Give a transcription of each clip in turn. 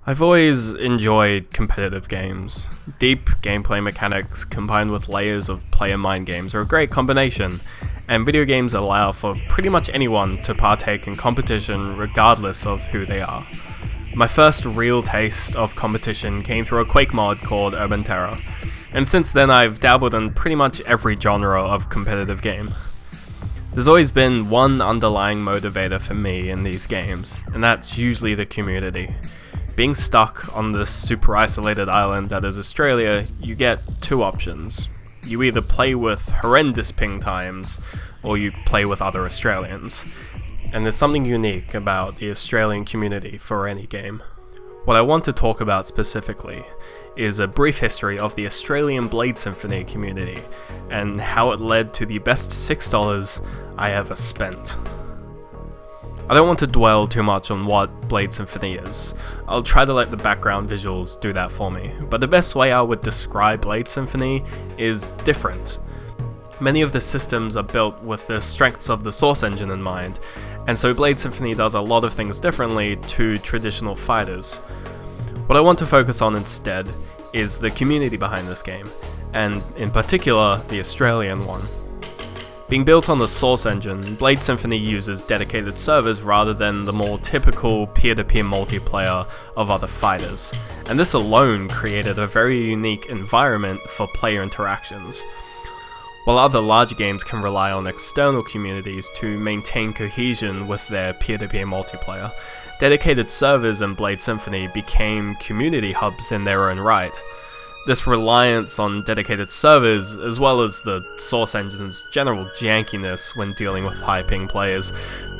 I've always enjoyed competitive games. Deep gameplay mechanics combined with layers of player mind games are a great combination, and video games allow for pretty much anyone to partake in competition regardless of who they are. My first real taste of competition came through a Quake mod called Urban Terror, and since then I've dabbled in pretty much every genre of competitive game. There's always been one underlying motivator for me in these games, and that's usually the community. Being stuck on this super isolated island that is Australia, you get two options. You either play with horrendous ping times, or you play with other Australians. And there's something unique about the Australian community for any game. What I want to talk about specifically is a brief history of the Australian BLADED Symphony community, and how it led to the best $6 I ever spent. I don't want to dwell too much on what BLADED Symphony is. I'll try to let the background visuals do that for me, but the best way I would describe BLADED Symphony is different. Many of the systems are built with the strengths of the source engine in mind, and so BLADED Symphony does a lot of things differently to traditional fighters. What I want to focus on instead is the community behind this game, and in particular the Australian one. Being built on the source engine, BLADED Symphony uses dedicated servers rather than the more typical peer-to-peer multiplayer of other fighters, and this alone created a very unique environment for player interactions. While other large games can rely on external communities to maintain cohesion with their peer-to-peer multiplayer, dedicated servers in BLADED Symphony became community hubs in their own right. This reliance on dedicated servers, as well as the source engine's general jankiness when dealing with high ping players,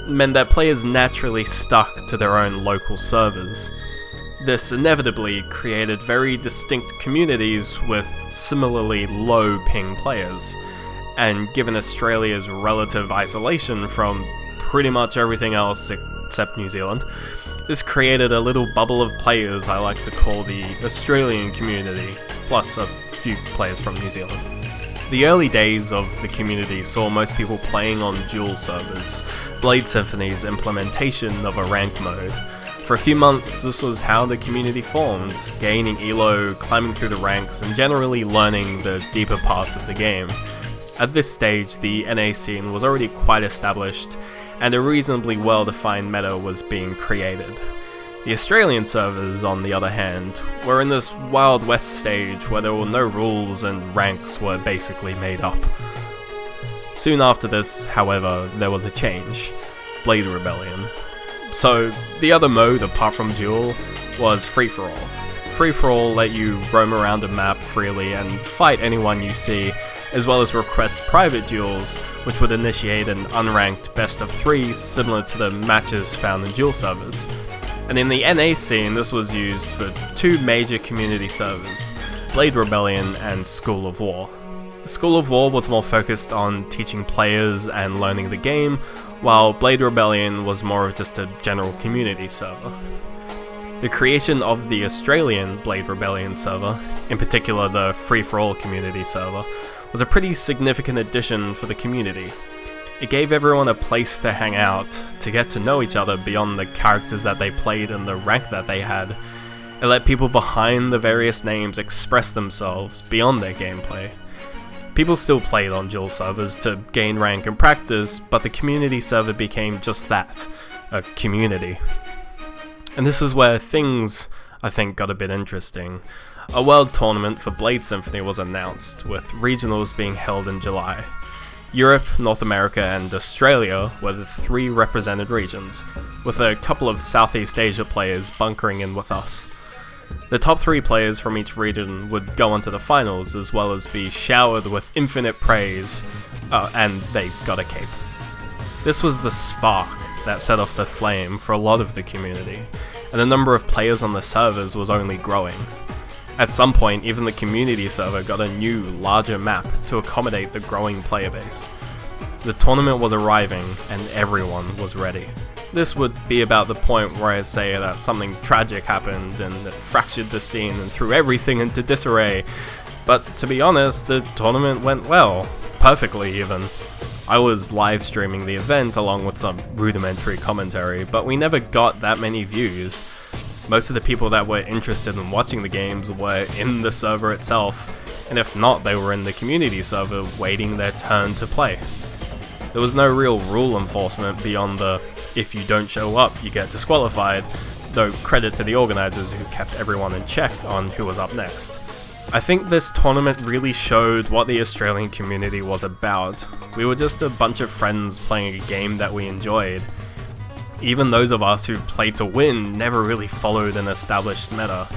meant that players naturally stuck to their own local servers. This inevitably created very distinct communities with similarly low ping players, and given Australia's relative isolation from pretty much everything else except New Zealand, this created a little bubble of players I like to call the Australian community, plus a few players from New Zealand. The early days of the community saw most people playing on dual servers, BLADED Symphony's implementation of a ranked mode. For a few months, this was how the community formed, gaining elo, climbing through the ranks, and generally learning the deeper parts of the game. At this stage, the NA scene was already quite established, and a reasonably well-defined meta was being created. The Australian servers, on the other hand, were in this Wild West stage where there were no rules and ranks were basically made up. Soon after this, however, there was a change: BLADED Rebellion. So, the other mode apart from duel was free-for-all. Free-for-all let you roam around a map freely and fight anyone you see, as well as request private duels, which would initiate an unranked best of 3 similar to the matches found in duel servers. And in the NA scene, this was used for two major community servers, BLADED Rebellion and School of War. School of War was more focused on teaching players and learning the game, while BLADED Rebellion was more of just a general community server. The creation of the Australian BLADED Rebellion server, in particular the free-for-all community server, was a pretty significant addition for the community. It gave everyone a place to hang out, to get to know each other beyond the characters that they played and the rank that they had. It let people behind the various names express themselves beyond their gameplay. People still played on dual servers to gain rank and practice, but the community server became just that, a community. And this is where things, I think, got a bit interesting. A world tournament for BLADED Symphony was announced, with regionals being held in July. Europe, North America, and Australia were the 3 represented regions, with a couple of Southeast Asia players bunkering in with us. The top 3 players from each region would go on to the finals, as well as be showered with infinite praise, and they got a cape. This was the spark that set off the flame for a lot of the community, and the number of players on the servers was only growing. At some point, even the community server got a new, larger map to accommodate the growing player base. The tournament was arriving, and everyone was ready. This would be about the point where I say that something tragic happened and it fractured the scene and threw everything into disarray, but to be honest, the tournament went well, perfectly even. I was live streaming the event along with some rudimentary commentary, but we never got that many views. Most of the people that were interested in watching the games were in the server itself, and if not, they were in the community server waiting their turn to play. There was no real rule enforcement beyond the if you don't show up, you get disqualified, though credit to the organisers who kept everyone in check on who was up next. I think this tournament really showed what the Australian community was about. We were just a bunch of friends playing a game that we enjoyed. Even those of us who played to win never really followed an established meta.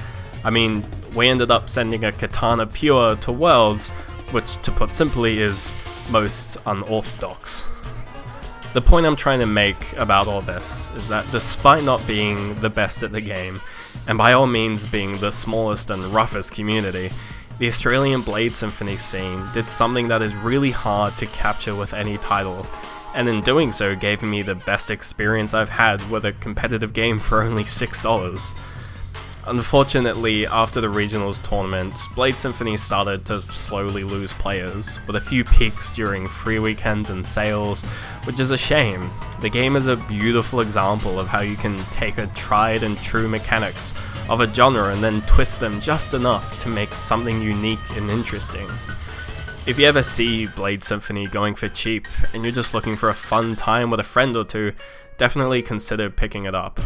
I mean, we ended up sending a Katana Pure to Worlds, which to put simply is most unorthodox. The point I'm trying to make about all this is that despite not being the best at the game, and by all means being the smallest and roughest community, the Australian Blade Symphony scene did something that is really hard to capture with any title, and in doing so gave me the best experience I've had with a competitive game for only $6. Unfortunately, after the regionals tournament, Blade Symphony started to slowly lose players, with a few peaks during free weekends and sales, which is a shame. The game is a beautiful example of how you can take a tried and true mechanics of a genre and then twist them just enough to make something unique and interesting. If you ever see Blade Symphony going for cheap, and you're just looking for a fun time with a friend or two, definitely consider picking it up.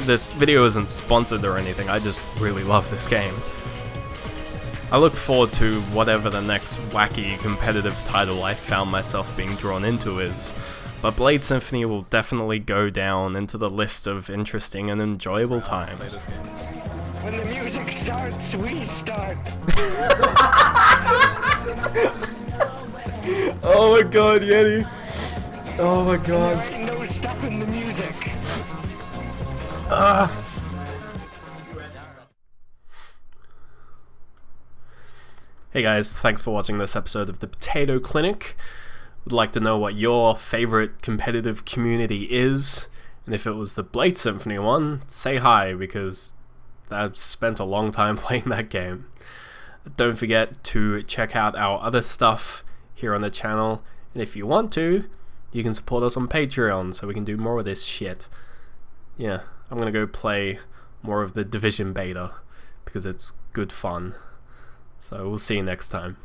This video isn't sponsored or anything, I just really love this game. I look forward to whatever the next wacky competitive title I found myself being drawn into is, but Blade Symphony will definitely go down into the list of interesting and enjoyable times. When the music starts, we start. Oh my god, Yeti! Oh my god. There ain't no stopping the music. Hey guys, thanks for watching this episode of the Potato Clinic. Would like to know what your favorite competitive community is, and if it was the Blade Symphony one, say hi, because I've spent a long time playing that game. Don't forget to check out our other stuff here on the channel, and if you want to, you can support us on Patreon so we can do more of this shit. Yeah, I'm gonna go play more of the Division beta because it's good fun. So we'll see you next time.